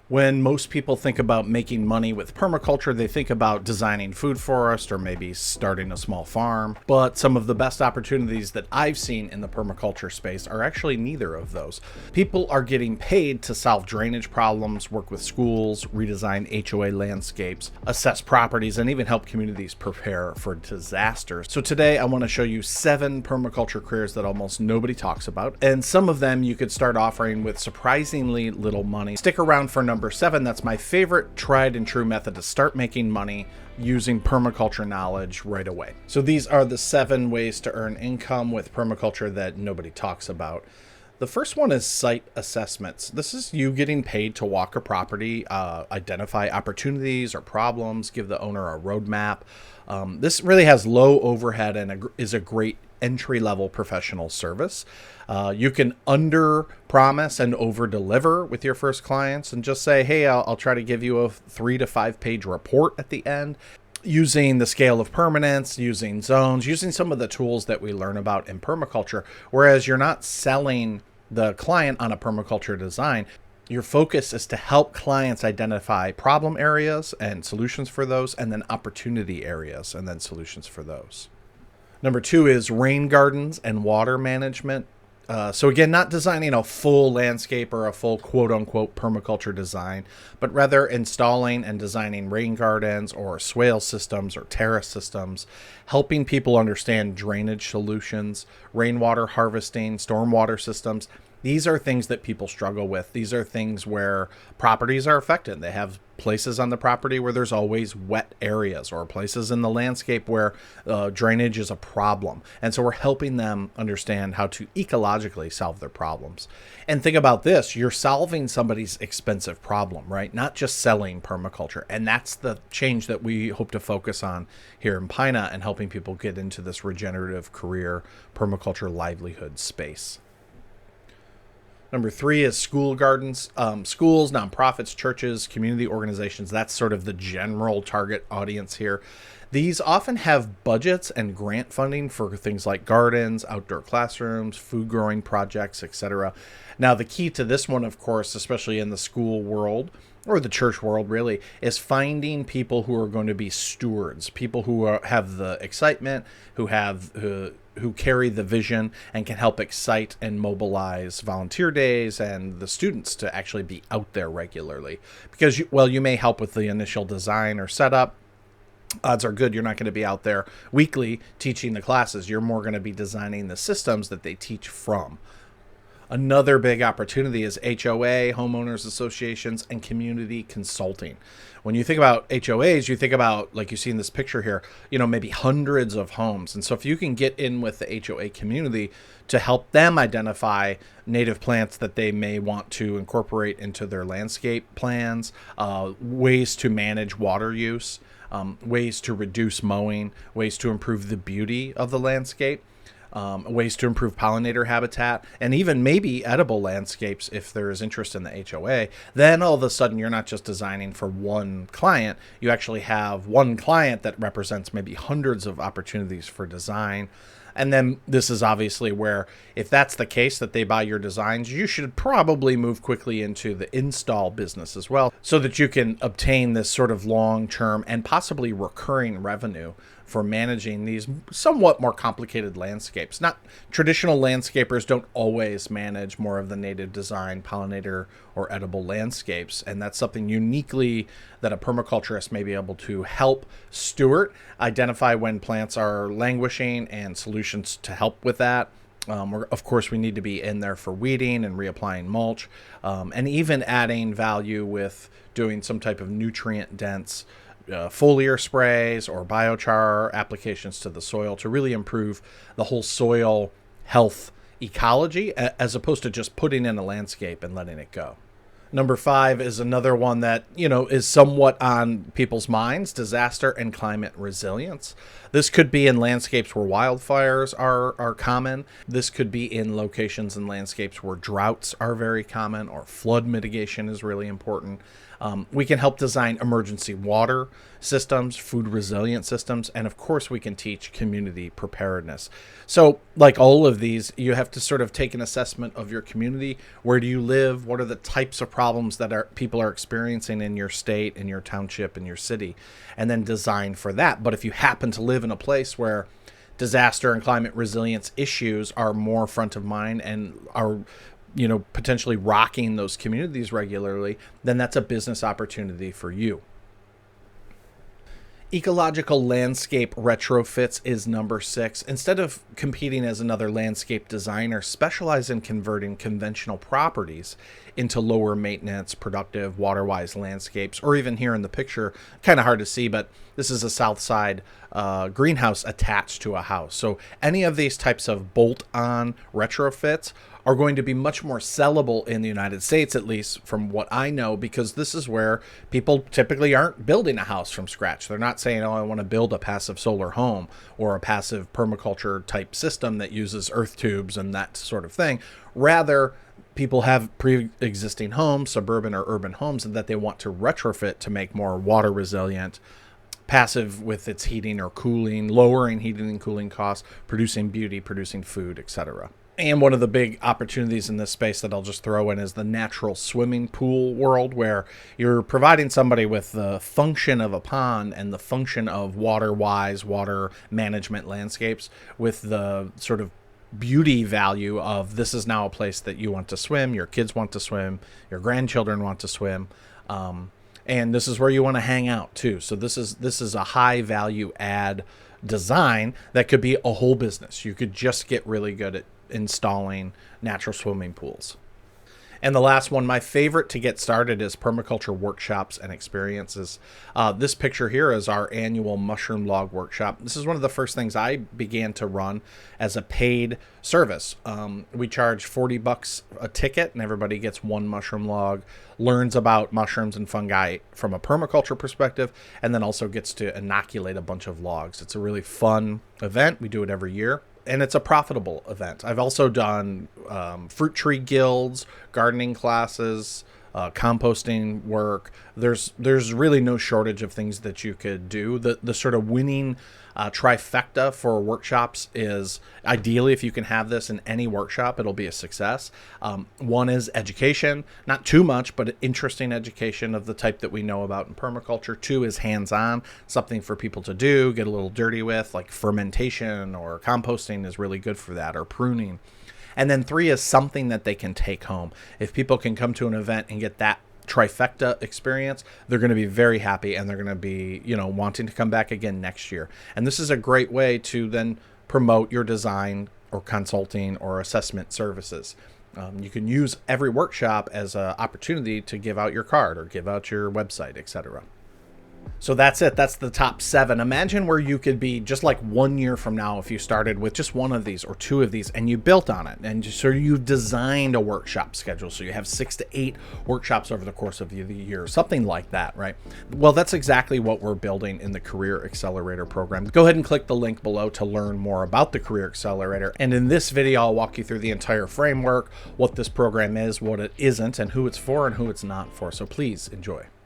When most people think about making money with permaculture, they think about designing food forest or maybe starting a small farm. But some of the best opportunities that I've seen in the permaculture space are actually neither of those. People are getting paid to solve drainage problems, work with schools, redesign HOA landscapes, assess properties, and even help communities prepare for disasters. So today I want to show you 7 permaculture careers that almost nobody talks about, and some of them you could start offering with surprisingly little money. Stick around for number 7. That's my favorite tried and true method to start making money using permaculture knowledge right away. So these are the 7 ways to earn income with permaculture that nobody talks about. The first one is site assessments. This is you getting paid to walk a property, identify opportunities or problems, give the owner a roadmap. This really has low overhead and is a great entry-level professional service. You can under promise and over deliver with your first clients and just say, hey, I'll try to give you a 3 to 5 page report at the end, using the scale of permanence, using zones, using some of the tools that we learn about in permaculture. Whereas you're not selling the client on a permaculture design. Your focus is to help clients identify problem areas and solutions for those, and then opportunity areas and then solutions for those. Number 2 is rain gardens and water management. So again, not designing a full landscape or a full quote unquote permaculture design, but rather installing and designing rain gardens or swale systems or terrace systems, helping people understand drainage solutions, rainwater harvesting, stormwater systems. These are things that people struggle with. These are things where properties are affected. They have places on the property where there's always wet areas, or places in the landscape where drainage is a problem. And so we're helping them understand how to ecologically solve their problems. And think about this, you're solving somebody's expensive problem, right? Not just selling permaculture. And that's the change that we hope to focus on here in Pina and helping people get into this regenerative career permaculture livelihood space. Number 3 is school gardens. Schools, nonprofits, churches, community organizations, that's sort of the general target audience here. These often have budgets and grant funding for things like gardens, outdoor classrooms, food growing projects, etc. Now, the key to this one, of course, especially in the school world, or the church world really, is finding people who are going to be stewards, people who have the excitement, who carry the vision and can help excite and mobilize volunteer days and the students to actually be out there regularly. Because you may help with the initial design or setup. Odds are good you're not going to be out there weekly teaching the classes. You're more going to be designing the systems that they teach from. Another big opportunity is HOA, homeowners associations, and community consulting. When you think about HOAs, you think about, like you see in this picture here, maybe hundreds of homes. And so if you can get in with the HOA community to help them identify native plants that they may want to incorporate into their landscape plans, ways to manage water use, ways to reduce mowing, ways to improve the beauty of the landscape, ways to improve pollinator habitat, and even maybe edible landscapes if there is interest in the HOA, then all of a sudden you're not just designing for one client. You actually have one client that represents maybe hundreds of opportunities for design. And then this is obviously where, if that's the case, that they buy your designs, you should probably move quickly into the install business as well, so that you can obtain this sort of long-term and possibly recurring revenue for managing these somewhat more complicated landscapes. Not traditional landscapers don't always manage more of the native design, pollinator, or edible landscapes, and that's something uniquely that a permaculturist may be able to help steward, identify when plants are languishing, and solutions to help with that. Of course, we need to be in there for weeding and reapplying mulch, and even adding value with doing some type of nutrient-dense foliar sprays or biochar applications to the soil to really improve the whole soil health ecology, as opposed to just putting in a landscape and letting it go. Number 5 is another one that, is somewhat on people's minds: disaster and climate resilience. This could be in landscapes where wildfires are common. This could be in locations and landscapes where droughts are very common, or flood mitigation is really important. We can help design emergency water systems, food resilient systems, and of course we can teach community preparedness. So like all of these, you have to sort of take an assessment of your community. Where do you live? What are the types of problems problems that people are experiencing in your state, in your township, in your city, and then design for that. But if you happen to live in a place where disaster and climate resilience issues are more front of mind and are, potentially rocking those communities regularly, then that's a business opportunity for you. Ecological landscape retrofits is number 6. Instead of competing as another landscape designer, specialize in converting conventional properties into lower maintenance, productive, water-wise landscapes, or even here in the picture, kind of hard to see, but this is a south side greenhouse attached to a house. So any of these types of bolt-on retrofits are going to be much more sellable in the United States, at least from what I know, because this is where people typically aren't building a house from scratch. They're not saying, oh, I want to build a passive solar home or a passive permaculture type system that uses earth tubes and that sort of thing. Rather, people have pre-existing homes, suburban or urban homes, and that they want to retrofit to make more water resilient, passive with its heating or cooling, lowering heating and cooling costs, producing beauty, producing food, etc. And one of the big opportunities in this space that I'll just throw in is the natural swimming pool world, where you're providing somebody with the function of a pond and the function of water-wise, water management landscapes with the sort of beauty value of this is now a place that you want to swim, your kids want to swim, your grandchildren want to swim, and this is where you want to hang out too. So this is a high value add design that could be a whole business. You could just get really good at installing natural swimming pools. And the last one, my favorite to get started, is permaculture workshops and experiences. This picture here is our annual mushroom log workshop. This is one of the first things I began to run as a paid service. We charge $40 a ticket, and everybody gets one mushroom log, learns about mushrooms and fungi from a permaculture perspective, and then also gets to inoculate a bunch of logs. It's a really fun event. We do it every year. And it's a profitable event. I've also done fruit tree guilds, gardening classes, composting work. There's really no shortage of things that you could do. The sort of winning trifecta for workshops is, ideally, if you can have this in any workshop, it'll be a success. One is education, not too much, but interesting education of the type that we know about in permaculture. 2 is hands-on, something for people to do, get a little dirty with, like fermentation or composting is really good for that, or pruning. And then 3 is something that they can take home. If people can come to an event and get that trifecta experience, they're going to be very happy, and they're going to be, wanting to come back again next year. And this is a great way to then promote your design or consulting or assessment services. You can use every workshop as an opportunity to give out your card or give out your website, etc. So that's it. That's the top 7. Imagine where you could be just like 1 year from now if you started with just one of these or 2 of these and you built on it. And so you've designed a workshop schedule. So you have 6 to 8 workshops over the course of the year, something like that, right? Well, that's exactly what we're building in the Career Accelerator program. Go ahead and click the link below to learn more about the Career Accelerator. And in this video, I'll walk you through the entire framework, what this program is, what it isn't, and who it's for and who it's not for. So please enjoy.